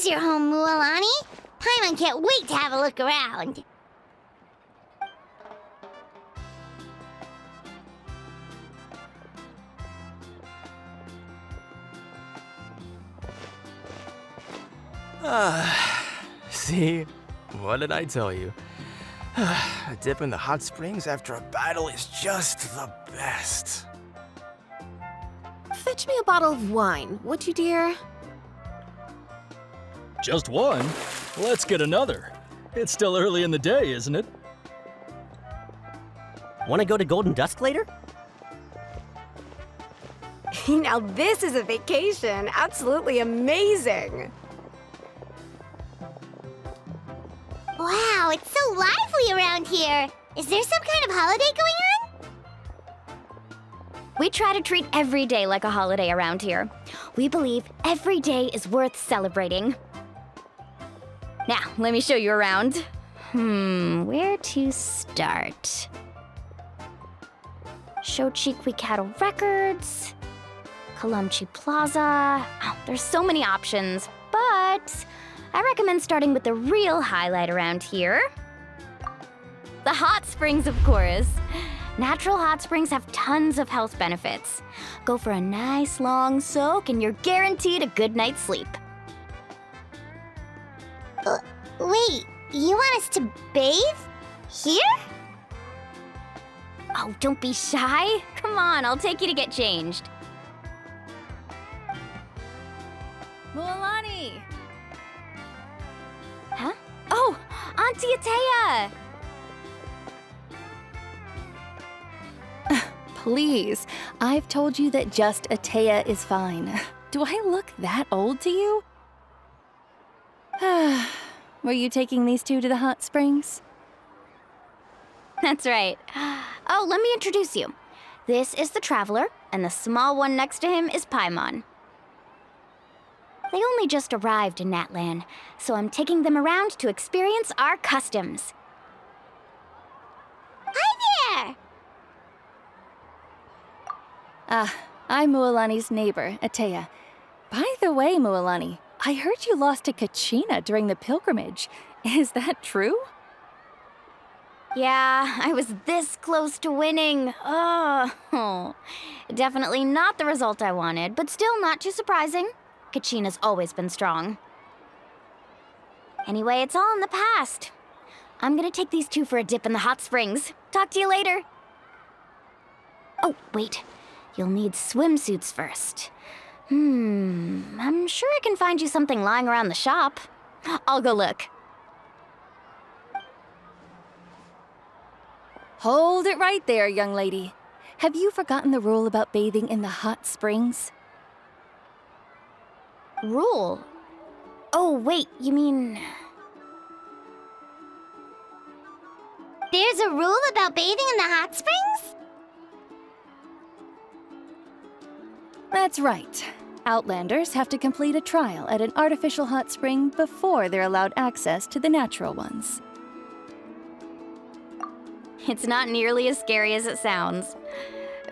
is your home, Mualani. Paimon can't wait to have a look around. See? What did I tell you? A dip in the hot springs after a battle is just the best. Fetch me a bottle of wine, would you, dear? Just one? Let's get another. It's still early in the day, isn't it? Want to go to Golden Dusk later? Now this is a vacation. Absolutely amazing. Wow, it's so lively around here. Is there some kind of holiday going on? We try to treat every day like a holiday around here. We believe every day is worth celebrating. Now, let me show you around. Where to start? Shochiqui Cattle Records, Kalumchi Plaza. Oh, there's so many options, but I recommend starting with the real highlight around here. The hot springs, of course. Natural hot springs have tons of health benefits. Go for a nice long soak and you're guaranteed a good night's sleep. Wait, you want us to bathe? Here? Oh, don't be shy. Come on, I'll take you to get changed. Mualani! Huh? Oh, Auntie Atea! Please, I've told you that just Atea is fine. Do I look that old to you? Were you taking these two to the hot springs? That's right. Oh, let me introduce you. This is the Traveler, and the small one next to him is Paimon. They only just arrived in Natlan, so I'm taking them around to experience our customs. Hi there! I'm Mualani's neighbor, Atea. By the way, Mualani, I heard you lost to Kachina during the pilgrimage. Is that true? Yeah, I was this close to winning. Oh, definitely not the result I wanted, but still not too surprising. Kachina's always been strong. Anyway, it's all in the past. I'm gonna take these two for a dip in the hot springs. Talk to you later. Oh, wait. You'll need swimsuits first. I'm sure I can find you something lying around the shop. I'll go look. Hold it right there, young lady. Have you forgotten the rule about bathing in the hot springs? Rule? Oh, wait, you mean... There's a rule about bathing in the hot springs? That's right. Outlanders have to complete a trial at an artificial hot spring before they're allowed access to the natural ones. It's not nearly as scary as it sounds.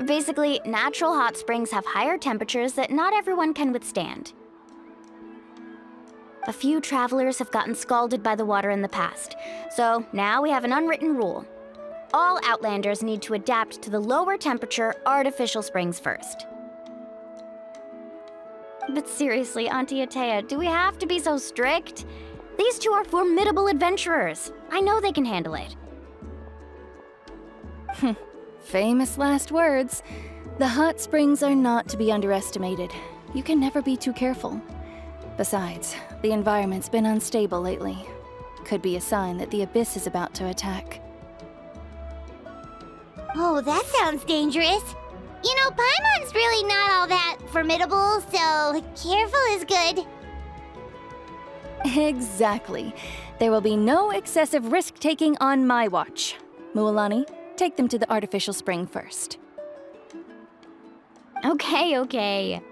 Basically, natural hot springs have higher temperatures that not everyone can withstand. A few travelers have gotten scalded by the water in the past, so now we have an unwritten rule. All Outlanders need to adapt to the lower temperature artificial springs first. But seriously, Auntie Atea, do we have to be so strict? These two are formidable adventurers. I know they can handle it. Famous last words. The hot springs are not to be underestimated. You can never be too careful. Besides, the environment's been unstable lately. Could be a sign that the abyss is about to attack. Oh, that sounds dangerous. You know, Paimon's really not all that formidable, so careful is good. Exactly. There will be no excessive risk-taking on my watch. Mualani, take them to the artificial spring first. Okay.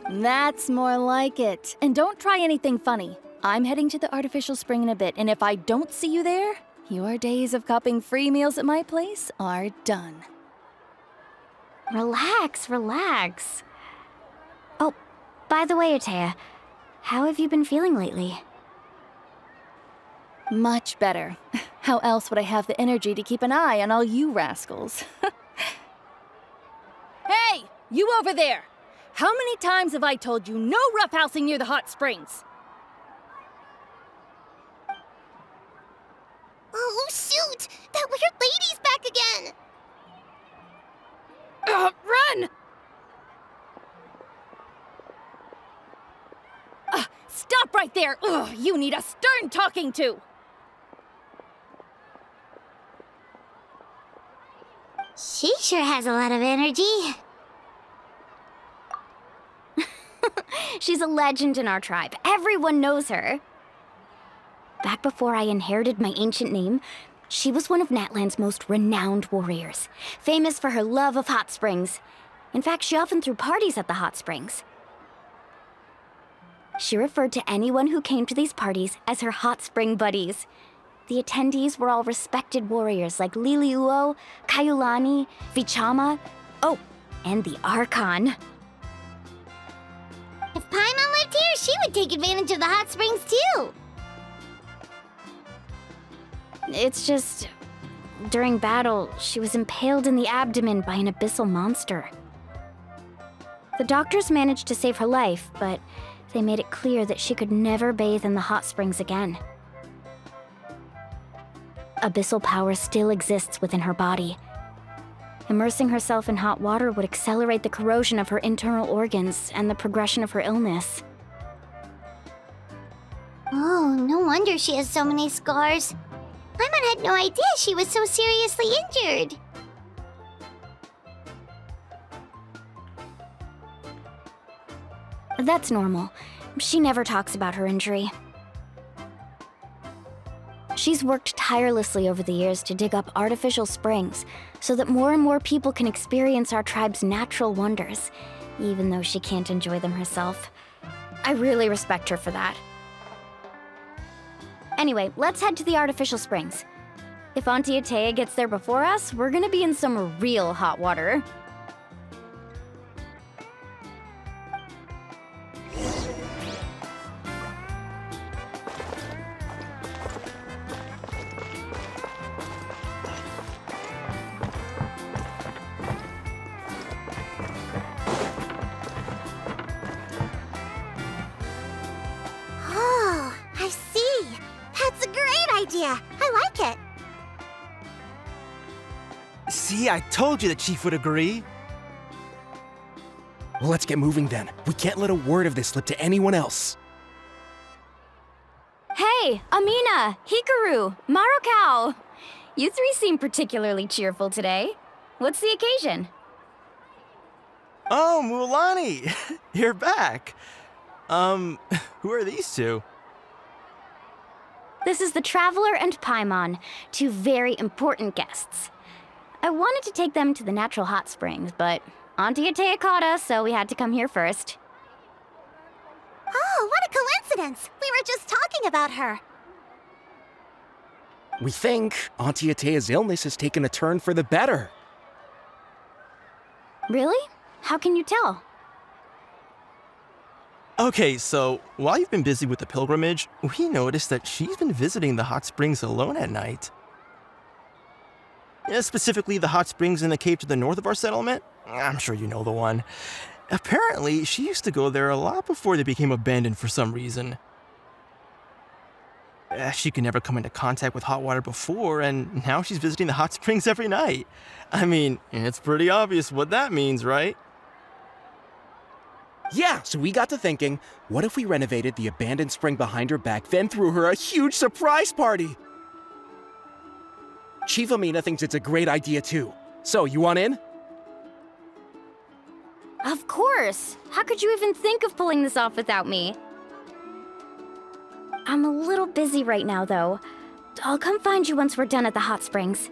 That's more like it. And don't try anything funny. I'm heading to the artificial spring in a bit, and if I don't see you there, your days of copping free meals at my place are done. Relax. Oh, By the way, Atea, how have you been feeling lately? Much better. How else would I have the energy to keep an eye on all you rascals? Hey! You over there! How many times have I told you no roughhousing near the hot springs? Oh, shoot! That weird lady's back again! Run! Stop right there! Ugh, you need a stern talking to! She sure has a lot of energy. She's a legend in our tribe. Everyone knows her. Back before I inherited my ancient name, she was one of Natland's most renowned warriors, famous for her love of hot springs. In fact, she often threw parties at the hot springs. She referred to anyone who came to these parties as her hot spring buddies. The attendees were all respected warriors like Liliuo, Kaiulani, Vichama, oh, and the Archon. If Paimon lived here, she would take advantage of the hot springs too. It's just, during battle, she was impaled in the abdomen by an abyssal monster. The doctors managed to save her life, but they made it clear that she could never bathe in the hot springs again. Abyssal power still exists within her body. Immersing herself in hot water would accelerate the corrosion of her internal organs and the progression of her illness. Oh, no wonder she has so many scars. Paimon had no idea she was so seriously injured. That's normal. She never talks about her injury. She's worked tirelessly over the years to dig up artificial springs so that more and more people can experience our tribe's natural wonders, even though she can't enjoy them herself. I really respect her for that. Anyway, let's head to the artificial springs. If Auntie Atea gets there before us, we're gonna be in some real hot water. Oh, I see. That's a great idea. I like it. See, I told you the chief would agree. Well, let's get moving then. We can't let a word of this slip to anyone else. Hey, Amina, Hikaru, Marukao! You three seem particularly cheerful today. What's the occasion? Oh, Mulani! You're back. Who are these two? This is the Traveler and Paimon, two very important guests. I wanted to take them to the natural hot springs, but Auntie Atea caught us, so we had to come here first. Oh, what a coincidence. We were just talking about her. We think Auntie Atea's illness has taken a turn for the better. Really? How can you tell? Okay, so while you've been busy with the pilgrimage, we noticed that she's been visiting the hot springs alone at night. Yeah, specifically the hot springs in the cave to the north of our settlement. I'm sure you know the one. Apparently, she used to go there a lot before they became abandoned for some reason. She could never come into contact with hot water before, and now she's visiting the hot springs every night. I mean, it's pretty obvious what that means, right? Yeah, so we got to thinking, what if we renovated the abandoned spring behind her back, then threw her a huge surprise party? Chief Amina thinks it's a great idea too. So, you want in? Of course! How could you even think of pulling this off without me? I'm a little busy right now, though. I'll come find you once we're done at the hot springs.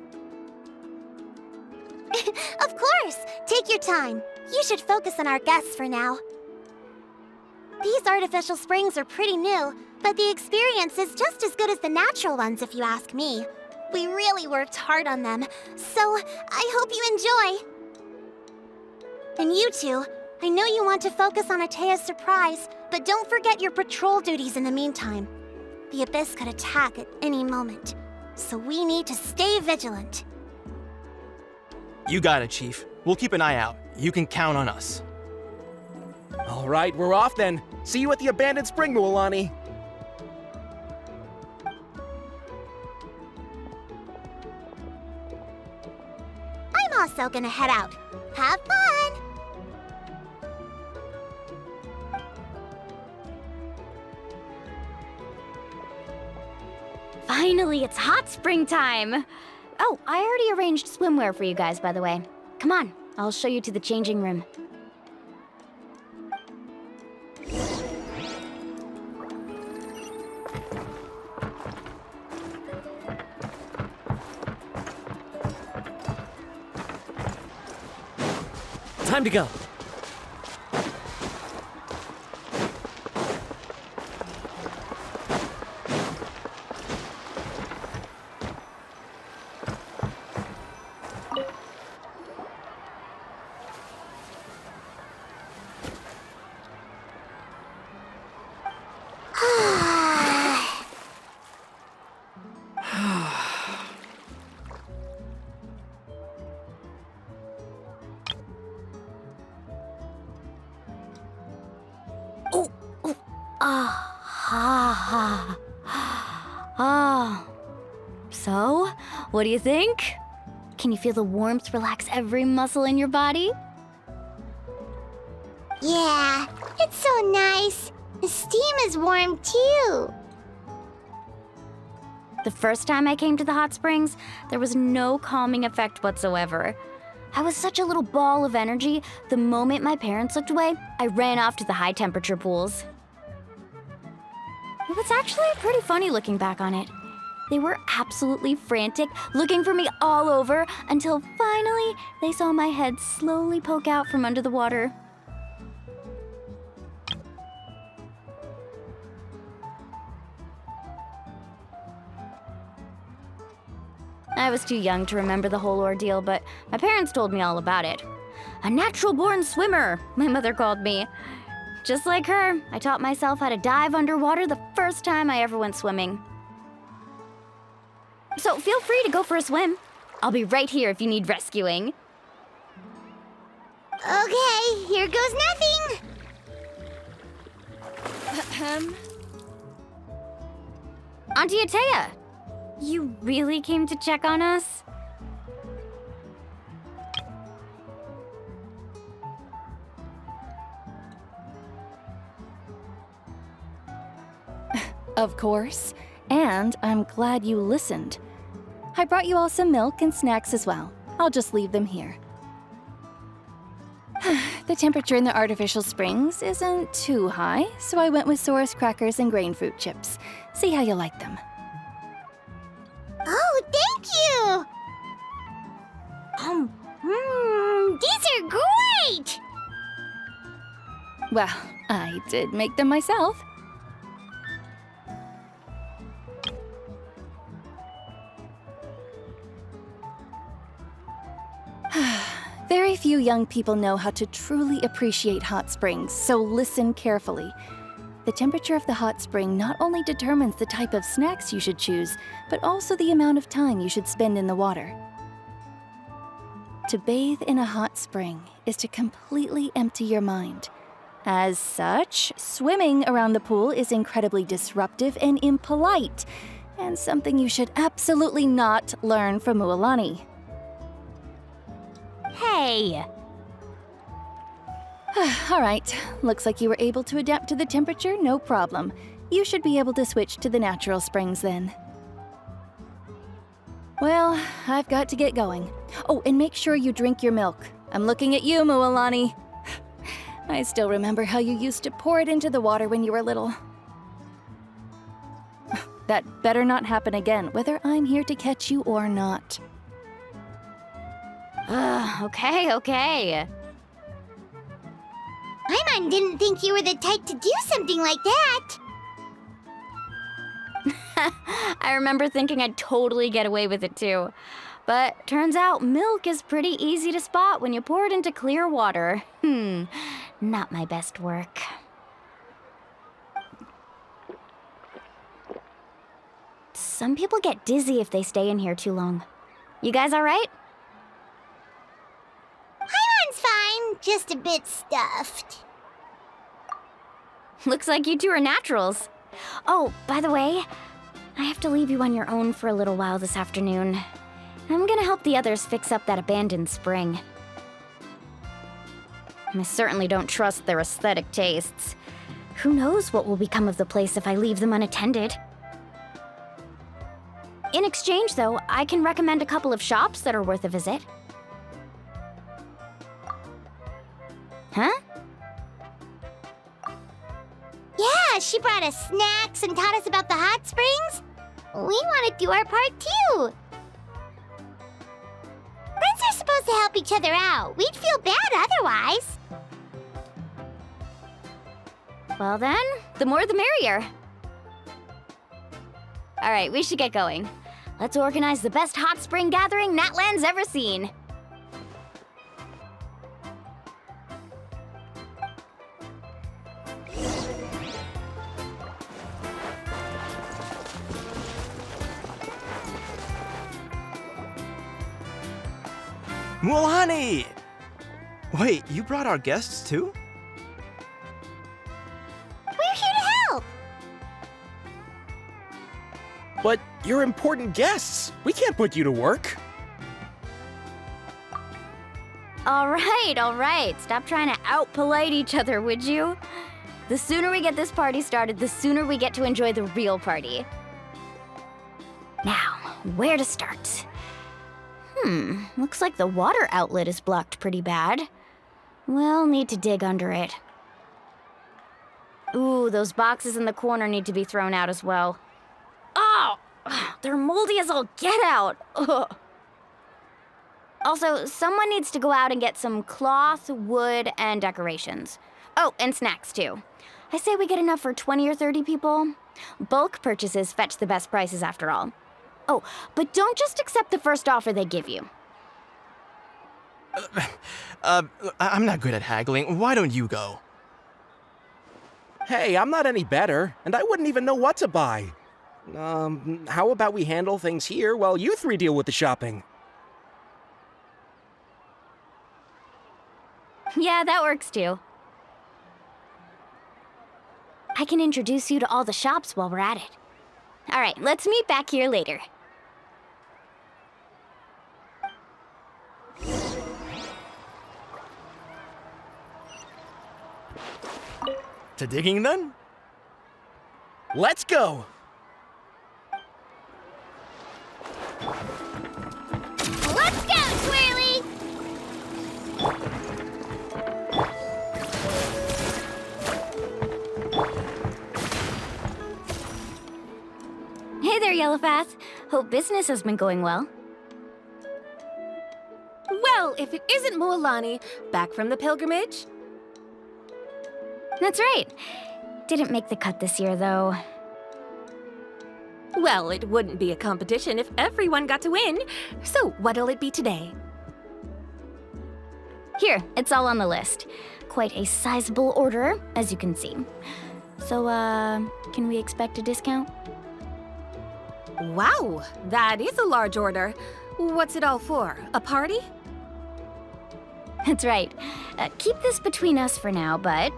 Of course. Take your time. You should focus on our guests for now. These artificial springs are pretty new, but the experience is just as good as the natural ones if you ask me. We really worked hard on them, so I hope you enjoy. And you two, I know you want to focus on Atea's surprise, but don't forget your patrol duties in the meantime. The Abyss could attack at any moment, so we need to stay vigilant. You got it, Chief. We'll keep an eye out. You can count on us. All right, we're off then. See you at the abandoned spring, Mualani. I'm also gonna head out. Have fun! Finally, it's hot spring time! Oh, I already arranged swimwear for you guys, by the way. Come on, I'll show you to the changing room. Time to go. So, what do you think? Can you feel the warmth relax every muscle in your body? Yeah, it's so nice. The steam is warm too. The first time I came to the hot springs, there was no calming effect whatsoever. I was such a little ball of energy, the moment my parents looked away, I ran off to the high temperature pools. It was actually pretty funny looking back on it. They were absolutely frantic, looking for me all over, until finally they saw my head slowly poke out from under the water. I was too young to remember the whole ordeal, but my parents told me all about it. A natural-born swimmer, my mother called me. Just like her, I taught myself how to dive underwater the first time I ever went swimming. So feel free to go for a swim. I'll be right here if you need rescuing. Okay, here goes nothing. Auntie Atea, you really came to check on us? Of course. And I'm glad you listened. I brought you all some milk and snacks as well. I'll just leave them here. The temperature in the artificial springs isn't too high, so I went with Saurus crackers and grain fruit chips. See how you like them. Oh, thank you! These are great! Well, I did make them myself. Very few young people know how to truly appreciate hot springs, so listen carefully. The temperature of the hot spring not only determines the type of snacks you should choose, but also the amount of time you should spend in the water. To bathe in a hot spring is to completely empty your mind. As such, swimming around the pool is incredibly disruptive and impolite, and something you should absolutely not learn from Mualani. Hey! All right, looks like you were able to adapt to the temperature, no problem. You should be able to switch to the natural springs then. Well, I've got to get going. Oh, and make sure you drink your milk. I'm looking at you, Mualani. I still remember how you used to pour it into the water when you were little. That better not happen again, whether I'm here to catch you or not. Okay. Paimon didn't think you were the type to do something like that. I remember thinking I'd totally get away with it too. But turns out milk is pretty easy to spot when you pour it into clear water. Not my best work. Some people get dizzy if they stay in here too long. You guys all right? Paimon's fine, just a bit stuffed. Looks like you two are naturals. Oh, by the way, I have to leave you on your own for a little while this afternoon. I'm gonna help the others fix up that abandoned spring. I certainly don't trust their aesthetic tastes. Who knows what will become of the place if I leave them unattended? In exchange, though, I can recommend a couple of shops that are worth a visit. Huh? Yeah, she brought us snacks and taught us about the hot springs. We want to do our part too. Friends are supposed to help each other out. We'd feel bad otherwise. Well then, the more the merrier. All right, we should get going. Let's organize the best hot spring gathering Natland's ever seen. Mulani! Wait, you brought our guests too? We're here to help. But you're important guests. We can't put you to work. All right. Stop trying to out-polite each other, would you? The sooner we get this party started, the sooner we get to enjoy the real party. Now, where to start? Looks like the water outlet is blocked pretty bad. We'll need to dig under it. Ooh, those boxes in the corner need to be thrown out as well. Oh, they're moldy as all get out. Ugh. Also, someone needs to go out and get some cloth, wood, and decorations. Oh, and snacks too. I say we get enough for 20 or 30 people. Bulk purchases fetch the best prices after all. Oh, but don't just accept the first offer they give you. I'm not good at haggling. Why don't you go? Hey, I'm not any better, and I wouldn't even know what to buy. How about we handle things here while you three deal with the shopping? Yeah, that works too. I can introduce you to all the shops while we're at it. All right, let's meet back here later. To digging then? Let's go! Let's go, Twirly! Hey there, Yellowfath. Hope business has been going well. Well, if it isn't Mualani, back from the pilgrimage? That's right. Didn't make the cut this year, though. Well, it wouldn't be a competition if everyone got to win. So what'll it be today? Here, it's all on the list. Quite a sizable order, as you can see. So, can we expect a discount? Wow, that is a large order. What's it all for? A party? That's right. Keep this between us for now, but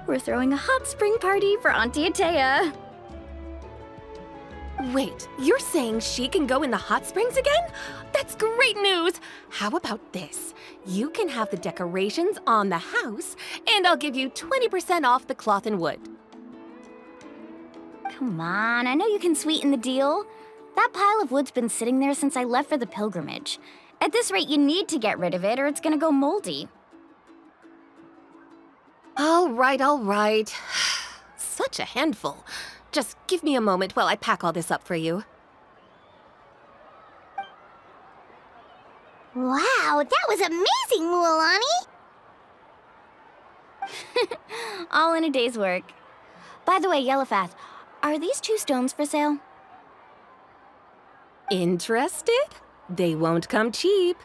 we're throwing a hot spring party for Auntie Atea. Wait, you're saying she can go in the hot springs again? That's great news! How about this? You can have the decorations on the house, and I'll give you 20% off the cloth and wood. Come on, I know you can sweeten the deal. That pile of wood's been sitting there since I left for the pilgrimage. At this rate, you need to get rid of it or it's gonna go moldy. All right. Such a handful. Just give me a moment while I pack all this up for you. Wow, that was amazing, Mualani! All in a day's work. By the way, Yellowfath, are these 2 stones for sale? Interested? They won't come cheap.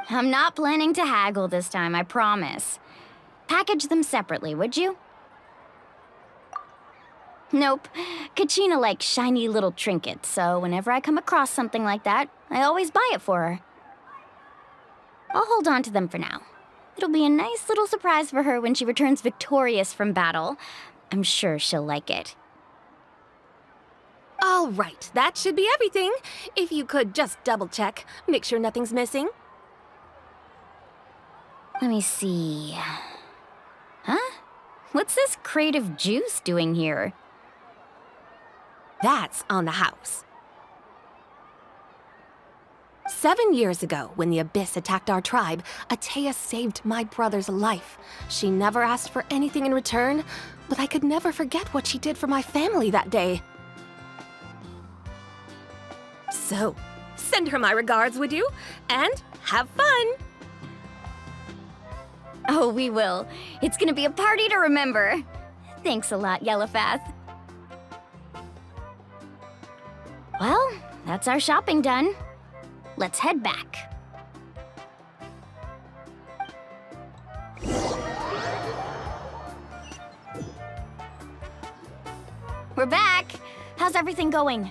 I'm not planning to haggle this time, I promise. Package them separately, would you? Nope. Kachina likes shiny little trinkets, so whenever I come across something like that, I always buy it for her. I'll hold on to them for now. It'll be a nice little surprise for her when she returns victorious from battle. I'm sure she'll like it. All right, that should be everything. If you could just double check, make sure nothing's missing. Let me see. Huh? What's this crate of juice doing here? That's on the house. 7 years ago, when the Abyss attacked our tribe, Atea saved my brother's life. She never asked for anything in return, but I could never forget what she did for my family that day. So, send her my regards, would you? And have fun! Oh, we will. It's gonna be a party to remember. Thanks a lot, Yellowfath. Well, that's our shopping done. Let's head back. We're back. How's everything going?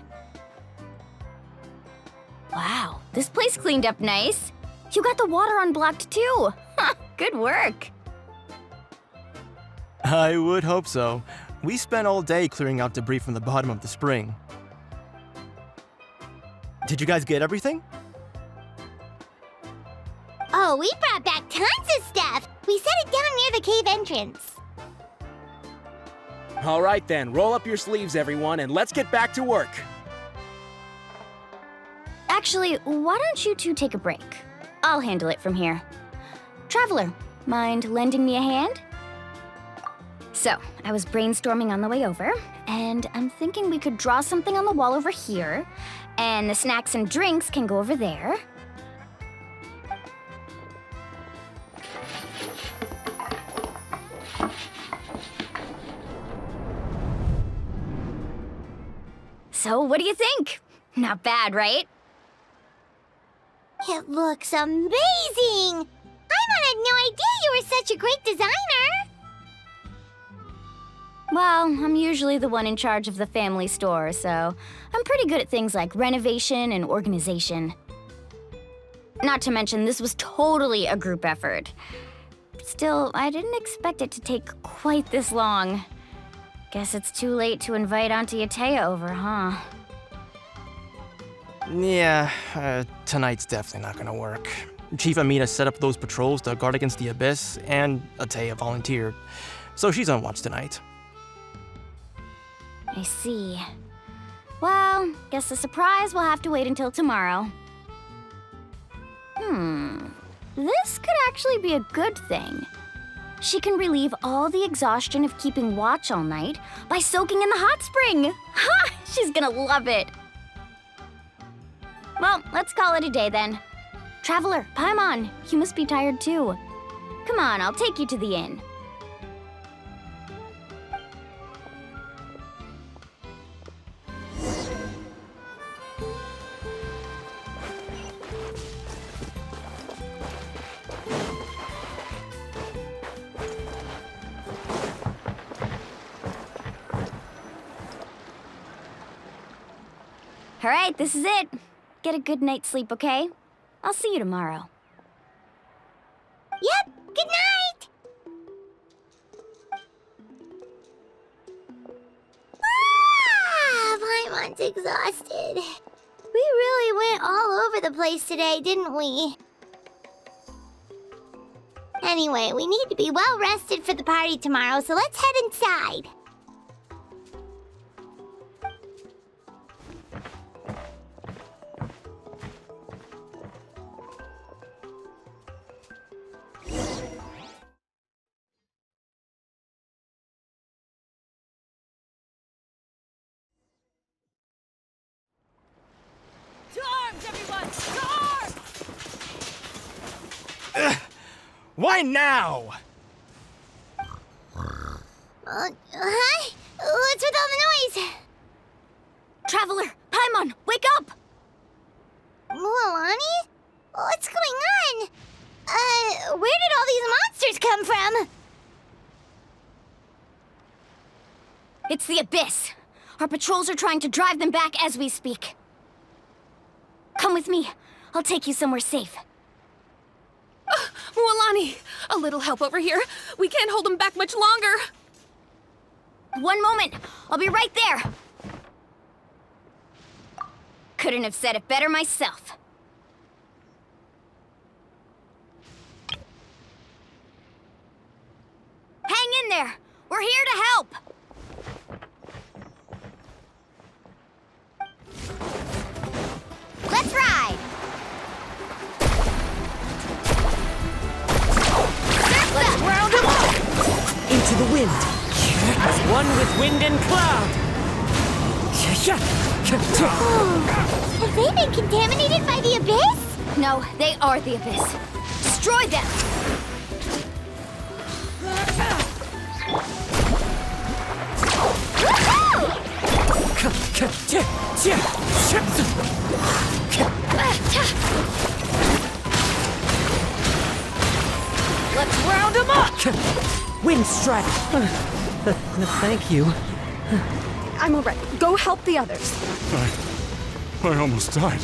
Wow, this place cleaned up nice. You got the water unblocked too. Good work. I would hope so. We spent all day clearing out debris from the bottom of the spring. Did you guys get everything? Oh, we brought back tons of stuff. We set it down near the cave entrance. All right then, roll up your sleeves, everyone, and let's get back to work. Actually, why don't you two take a break? I'll handle it from here. Traveler, mind lending me a hand? So, I was brainstorming on the way over, and I'm thinking we could draw something on the wall over here, and the snacks and drinks can go over there. So, what do you think? Not bad, right? It looks amazing! Paimon had no idea you were such a great designer! Well, I'm usually the one in charge of the family store, so I'm pretty good at things like renovation and organization. Not to mention, this was totally a group effort. Still, I didn't expect it to take quite this long. Guess it's too late to invite Auntie Atea over, huh? Yeah, tonight's definitely not gonna work. Chief Amina set up those patrols to guard against the Abyss, and Atea volunteered. So she's on watch tonight. I see. Well, guess the surprise will have to wait until tomorrow. This could actually be a good thing. She can relieve all the exhaustion of keeping watch all night by soaking in the hot spring. Ha! She's gonna love it. Well, let's call it a day then. Traveler, Paimon, you must be tired too. Come on, I'll take you to the inn. All right, this is it. Get a good night's sleep, okay? I'll see you tomorrow. Yep, good night! Paimon's exhausted. We really went all over the place today, didn't we? Anyway, we need to be well rested for the party tomorrow, so let's head inside. Why now? Huh? What's with all the noise? Traveler, Paimon, wake up! It's the Abyss. Our patrols are trying to drive them back as we speak. Come with me. I'll take you somewhere safe. Mualani, a little help over here. We can't hold them back much longer. One moment. I'll be right there. Couldn't have said it better myself. Hang in there. We're here to help. Let's ride. Let's round them up. Into the wind. As one with wind and cloud. Have they been contaminated by the Abyss? No, they are the Abyss. Destroy them! Let's round them up! Wind strike. Thank you. I'm alright. Go help the others. I almost died.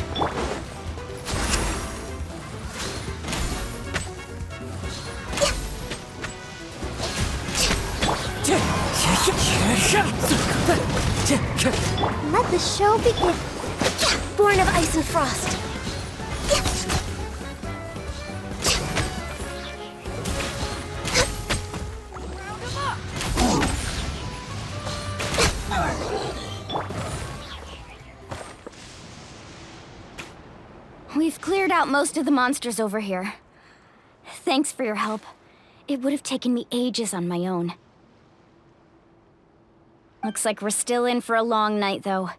Let the show begin. Born of ice and frost. We've cleared out most of the monsters over here. Thanks for your help. It would have taken me ages on my own. Looks like we're still in for a long night, though.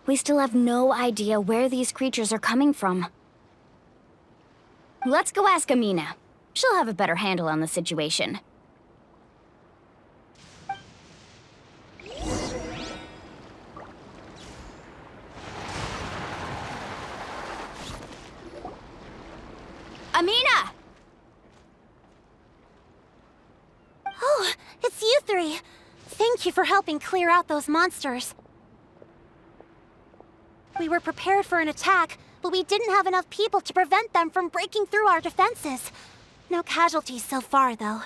We still have no idea where these creatures are coming from. Let's go ask Amina. She'll have a better handle on the situation. Amina! Oh, it's you three. Thank you for helping clear out those monsters. We were prepared for an attack, but we didn't have enough people to prevent them from breaking through our defenses. No casualties so far, though.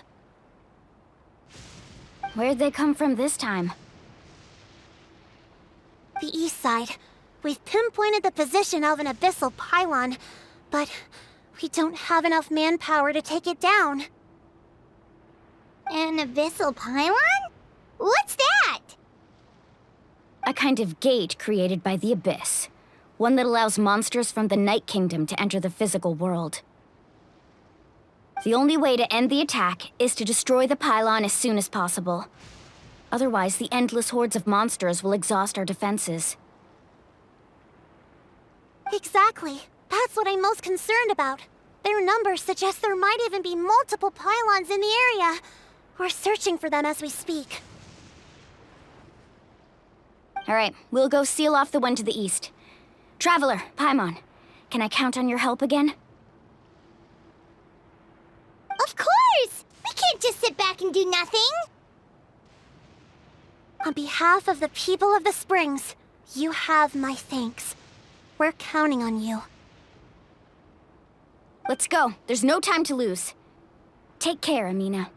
Where'd they come from this time? The east side. We've pinpointed the position of an abyssal pylon, but we don't have enough manpower to take it down. An abyssal pylon? What's that? A kind of gate created by the Abyss. One that allows monsters from the Night Kingdom to enter the physical world. The only way to end the attack is to destroy the pylon as soon as possible. Otherwise, the endless hordes of monsters will exhaust our defenses. Exactly. That's what I'm most concerned about. Their numbers suggest there might even be multiple pylons in the area. We're searching for them as we speak. All right, we'll go seal off the one to the east. Traveler, Paimon, can I count on your help again? Of course! We can't just sit back and do nothing! On behalf of the people of the Springs, you have my thanks. We're counting on you. Let's go. There's no time to lose. Take care, Amina.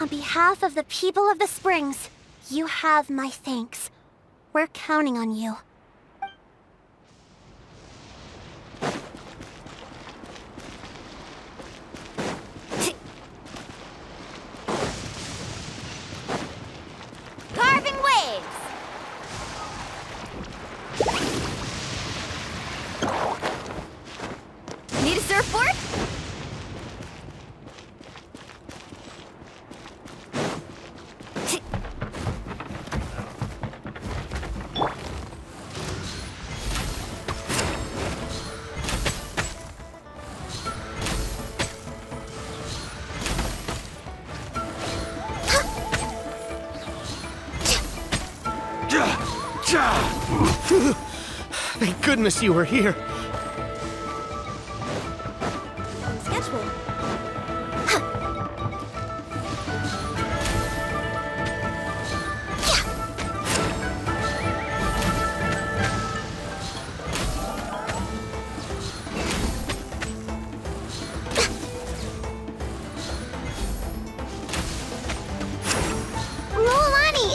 On behalf of the people of the Springs, you have my thanks. We're counting on you. Carving waves! Need a surfboard? Thank goodness you were here. schedule.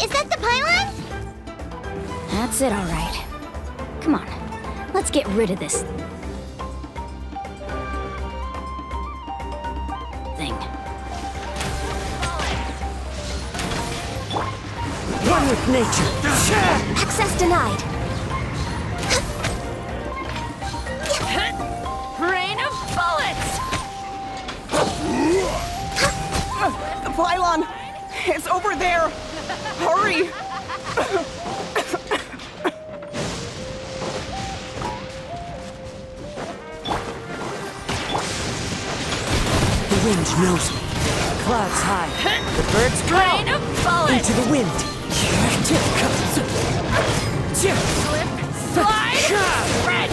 Is that the pylon? That's it, all right. Come on, let's get rid of this thing. One with nature. Access denied. Rain of bullets! The pylon! It's over there! Hurry! The wind knows me. Clouds high. The birds Rain growl. of bullets! Into the wind. Slip, slide, spread!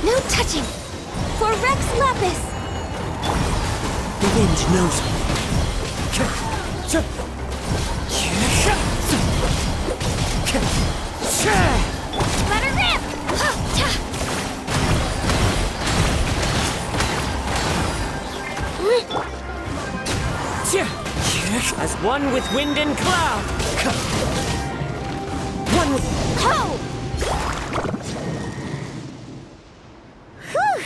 No touching. For Rex Lapis. The wind knows me. Let her rip. As one with wind and cloud. One with... Ho! Whew!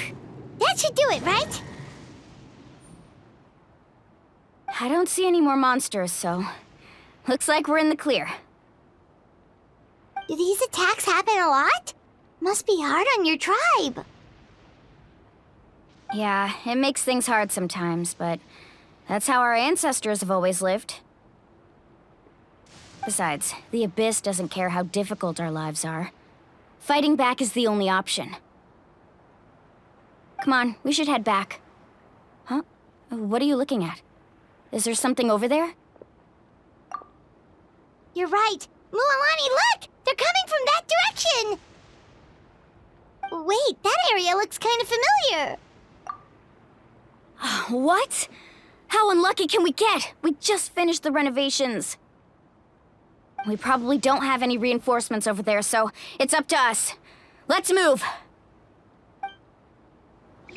That should do it, right? I don't see any more monsters, so looks like we're in the clear. Do these attacks happen a lot? Must be hard on your tribe. Yeah, it makes things hard sometimes, but that's how our ancestors have always lived. Besides, the Abyss doesn't care how difficult our lives are. Fighting back is the only option. Come on, we should head back. Huh? What are you looking at? Is there something over there? You're right. Mualani, look! They're coming from that direction! Wait, that area looks kind of familiar. What? How unlucky can we get? We just finished the renovations. We probably don't have any reinforcements over there, so it's up to us. Let's move!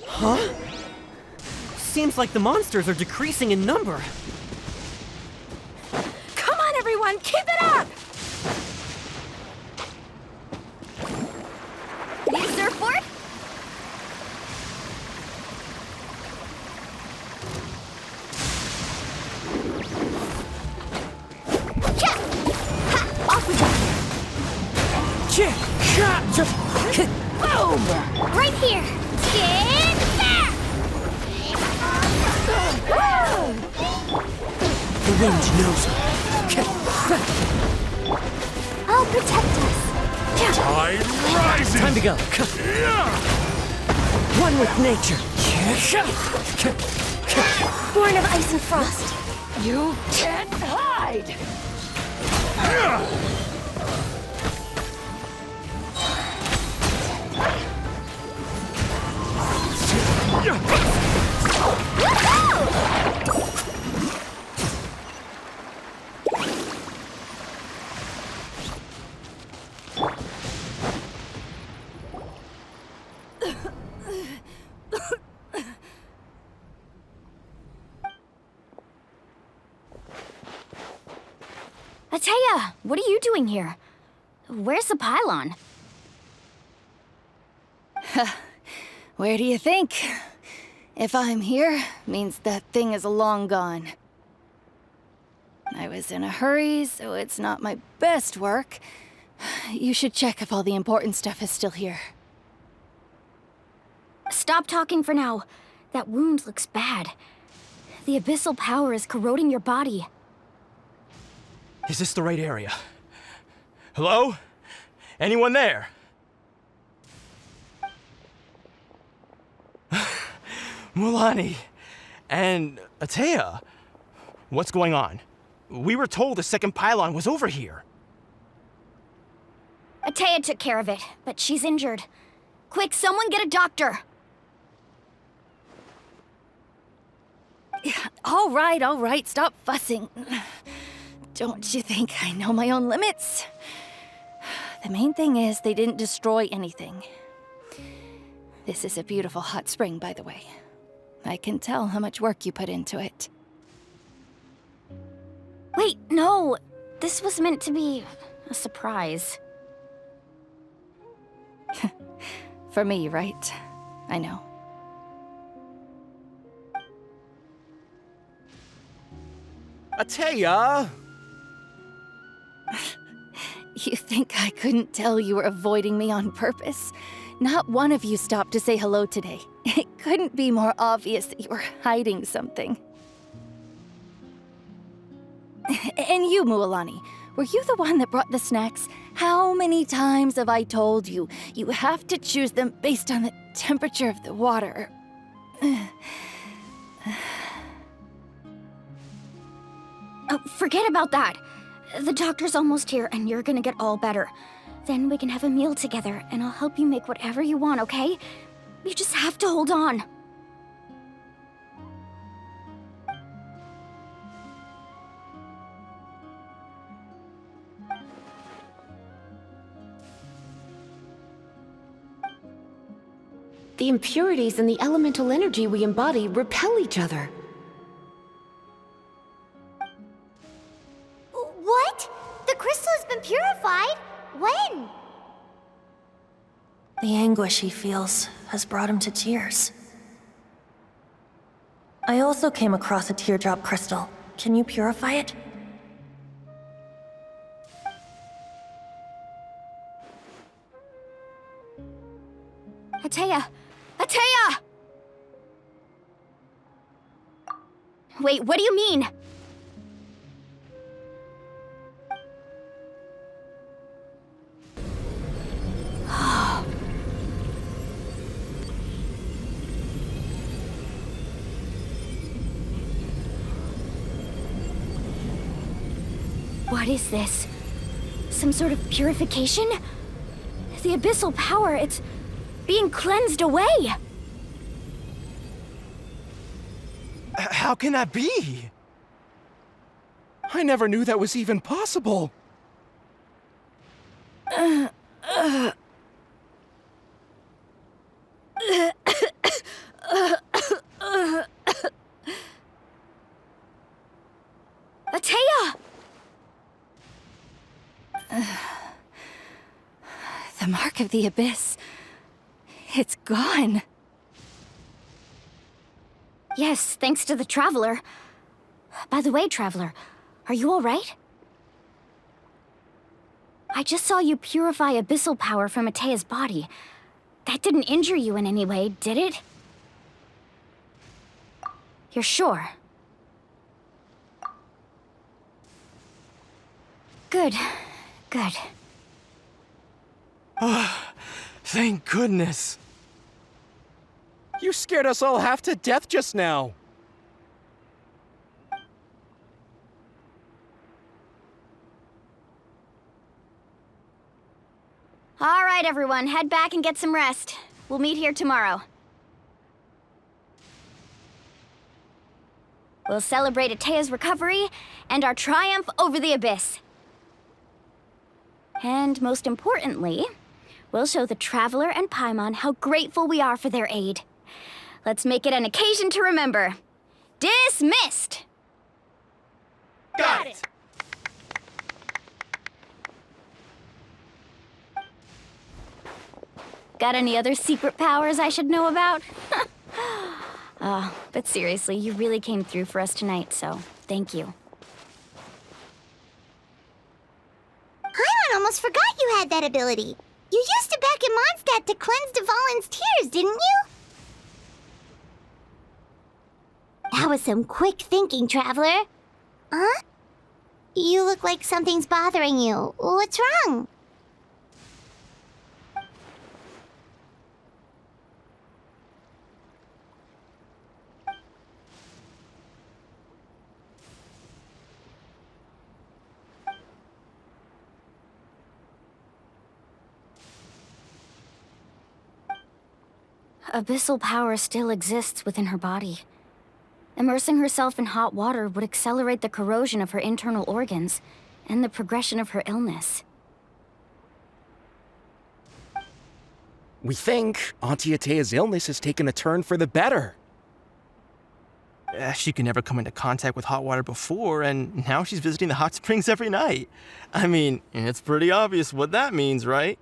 Huh? Seems like the monsters are decreasing in number. Come on, everyone, keep it up! Need a surfboard? Off we go. Boom! Right here. Get back! The wind knows me. I'll protect us. Tide rising! Time to go. One with nature. Born of ice and frost. You can't hide! Ateya, what are you doing here? Where's the pylon? Where do you think? If I'm here, means that thing is long gone. I was in a hurry, so it's not my best work. You should check if all the important stuff is still here. Stop talking for now. That wound looks bad. The abyssal power is corroding your body. Is this the right area? Hello? Anyone there? Mulani and Atea, what's going on? We were told the second pylon was over here. Atea took care of it, but she's injured. Quick, someone get a doctor! All right, stop fussing. Don't you think I know my own limits? The main thing is they didn't destroy anything. This is a beautiful hot spring, by the way. I can tell how much work you put into it. Wait, no! This was meant to be a surprise. For me, right? I know. Atea! You think I couldn't tell you were avoiding me on purpose? Not one of you stopped to say hello today. It couldn't be more obvious that you were hiding something. And you, Mualani, were you the one that brought the snacks? How many times have I told you, you have to choose them based on the temperature of the water? Oh, forget about that. The doctor's almost here, and you're gonna get all better. Then we can have a meal together, and I'll help you make whatever you want, okay? You just have to hold on. The impurities and the elemental energy we embody repel each other. What? The crystal has been purified? When? The anguish he feels has brought him to tears. I also came across a teardrop crystal. Can you purify it? Atea! Atea! Wait, what do you mean? What is this? Some sort of purification? The abyssal power, it's being cleansed away! How can that be? I never knew that was even possible. Atea! The mark of the abyss. It's gone. Yes, thanks to the Traveler. By the way, Traveler, are you all right? I just saw you purify abyssal power from Atea's body. That didn't injure you in any way, did it? You're sure? Good. Good. Thank goodness. You scared us all half to death just now. All right, everyone, head back and get some rest. We'll meet here tomorrow. We'll celebrate Atea's recovery and our triumph over the abyss. And most importantly, we'll show the Traveler and Paimon how grateful we are for their aid. Let's make it an occasion to remember. Dismissed! Got it! Got any other secret powers I should know about? But seriously, you really came through for us tonight, so thank you. Paimon almost forgot you had that ability. You used it back in Mondstadt to cleanse Dvalin's tears, didn't you? That was some quick thinking, Traveler. Huh? You look like something's bothering you. What's wrong? abyssal power still exists within her body. Immersing herself in hot water would accelerate the corrosion of her internal organs and the progression of her illness. We think Auntie Atea's illness has taken a turn for the better. She could never come into contact with hot water before, and now she's visiting the hot springs every night. I mean, it's pretty obvious what that means, right?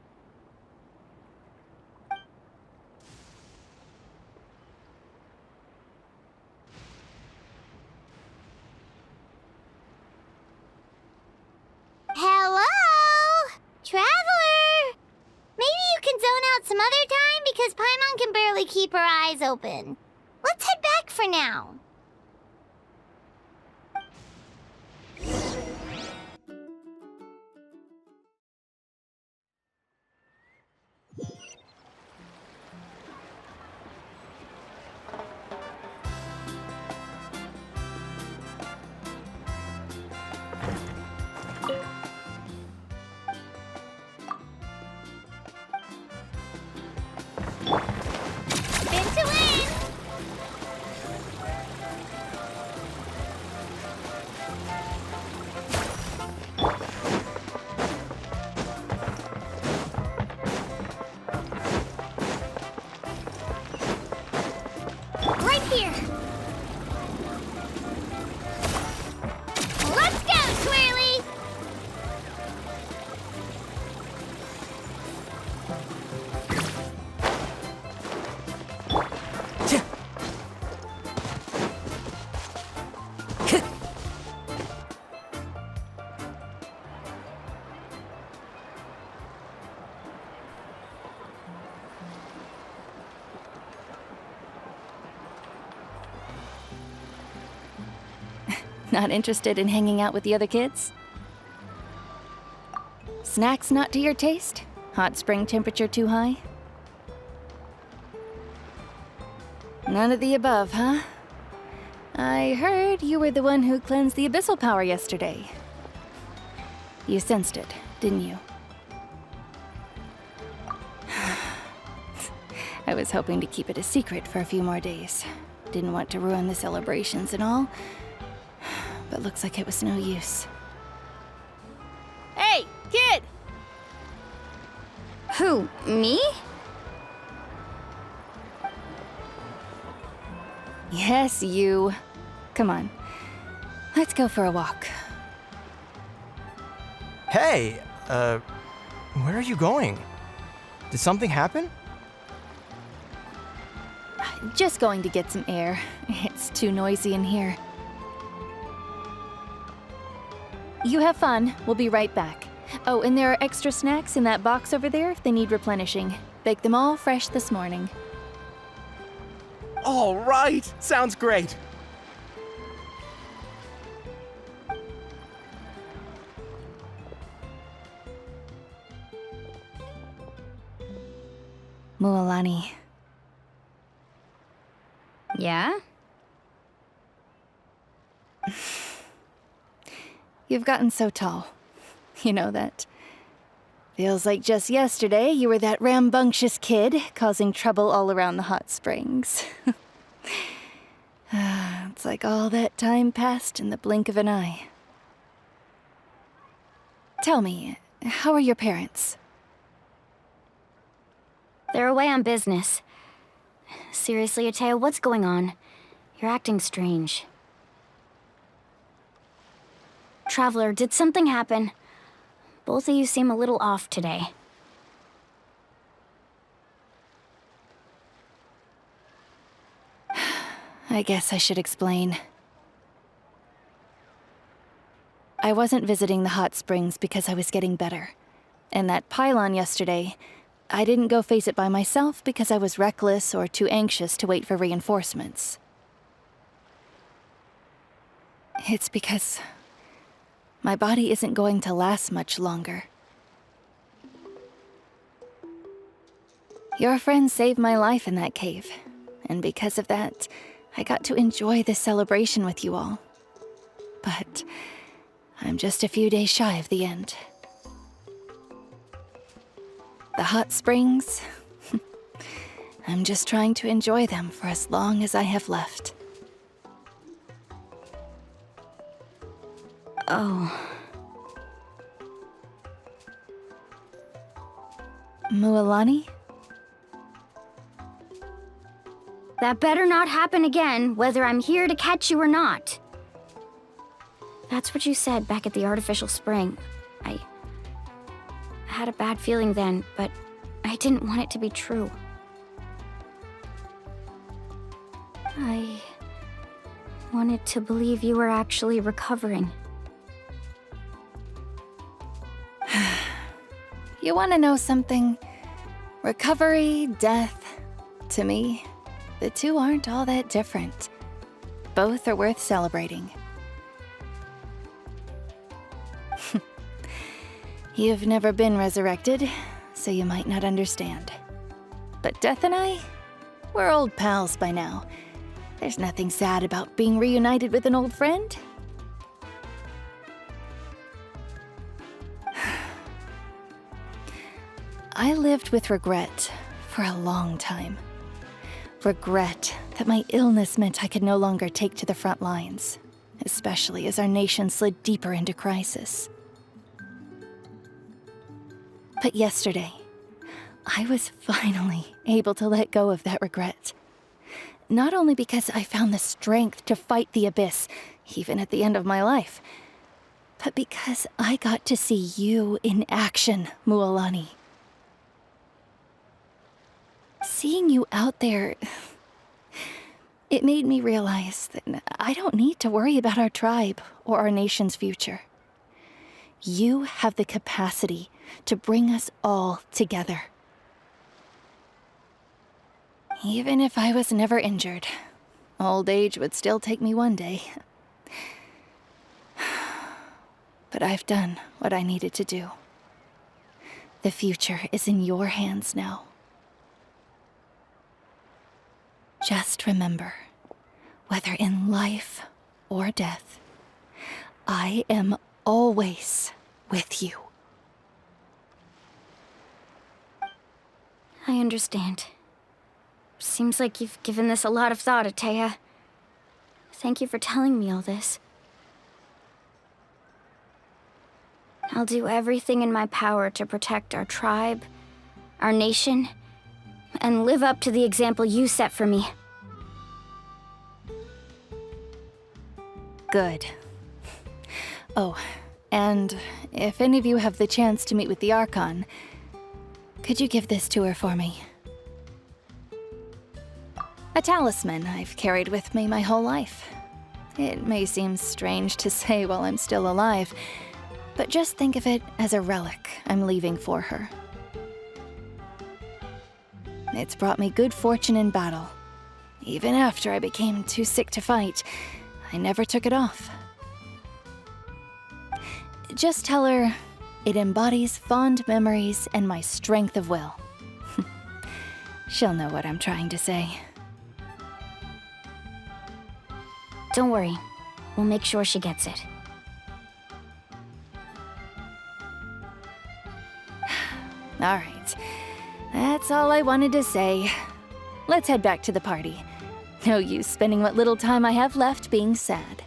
Hello? Traveler? Maybe you can zone out some other time because Paimon can barely keep her eyes open. Let's head back for now. Spin to win! Right here! Let's go, Twirly! Not interested in hanging out with the other kids? Snacks not to your taste? Hot spring temperature too high? None of the above, huh? I heard you were the one who cleansed the abyssal power yesterday. You sensed it, didn't you? I was hoping to keep it a secret for a few more days. Didn't want to ruin the celebrations and all. But looks like it was no use. Hey, kid! Who, me? Yes, you. Come on. Let's go for a walk. Hey, where are you going? Did something happen? Just going to get some air. It's too noisy in here. You have fun. We'll be right back. Oh, and there are extra snacks in that box over there if they need replenishing. Baked them all fresh this morning. All right, sounds great. Mualani. Yeah? You've gotten so tall. You know that. Feels like just yesterday you were that rambunctious kid causing trouble all around the hot springs. It's like all that time passed in the blink of an eye. Tell me, how are your parents? They're away on business. Seriously, Atea, what's going on? You're acting strange. Traveler, did something happen? Both of you seem a little off today. I guess I should explain. I wasn't visiting the hot springs because I was getting better. And that pylon yesterday, I didn't go face it by myself because I was reckless or too anxious to wait for reinforcements. It's because my body isn't going to last much longer. Your friend saved my life in that cave, and because of that, I got to enjoy this celebration with you all. But I'm just a few days shy of the end. The hot springs, I'm just trying to enjoy them for as long as I have left. Oh. Mualani? That better not happen again, whether I'm here to catch you or not. That's what you said back at the artificial spring. I had a bad feeling then, but I didn't want it to be true. I wanted to believe you were actually recovering. You want to know something? Recovery, death, to me, the two aren't all that different. Both are worth celebrating. You've never been resurrected, so you might not understand. But Death and I, we're old pals by now. There's nothing sad about being reunited with an old friend. I lived with regret for a long time. Regret that my illness meant I could no longer take to the front lines, especially as our nation slid deeper into crisis. But yesterday, I was finally able to let go of that regret. Not only because I found the strength to fight the abyss, even at the end of my life, but because I got to see you in action, Mualani. Seeing you out there, it made me realize that I don't need to worry about our tribe or our nation's future. You have the capacity to bring us all together. Even if I was never injured, old age would still take me one day. But I've done what I needed to do. The future is in your hands now. Just remember, whether in life or death, I am always with you. I understand. Seems like you've given this a lot of thought, Atea. Thank you for telling me all this. I'll do everything in my power to protect our tribe, our nation, and live up to the example you set for me. Good. Oh, and if any of you have the chance to meet with the Archon, could you give this to her for me? A talisman I've carried with me my whole life. It may seem strange to say while I'm still alive, but just think of it as a relic I'm leaving for her. It's brought me good fortune in battle. Even after I became too sick to fight, I never took it off. Just tell her it embodies fond memories and my strength of will. She'll know what I'm trying to say. Don't worry. We'll make sure she gets it. All right. That's all I wanted to say. Let's head back to the party. No use spending what little time I have left being sad.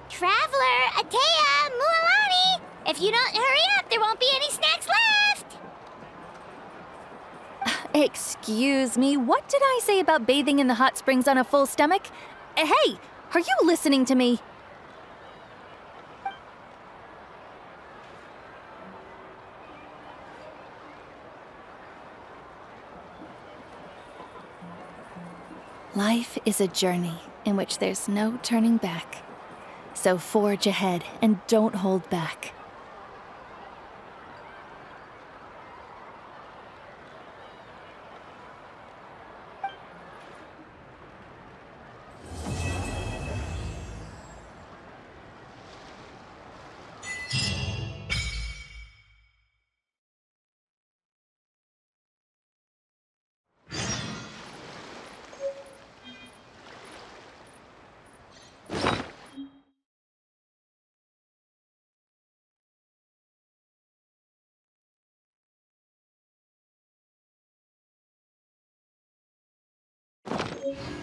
Traveler, Atea, Mualani! If you don't hurry up, there won't be any snacks left! Excuse me, what did I say about bathing in the hot springs on a full stomach? Hey, are you listening to me? Life is a journey in which there's no turning back. So forge ahead and don't hold back. Bye.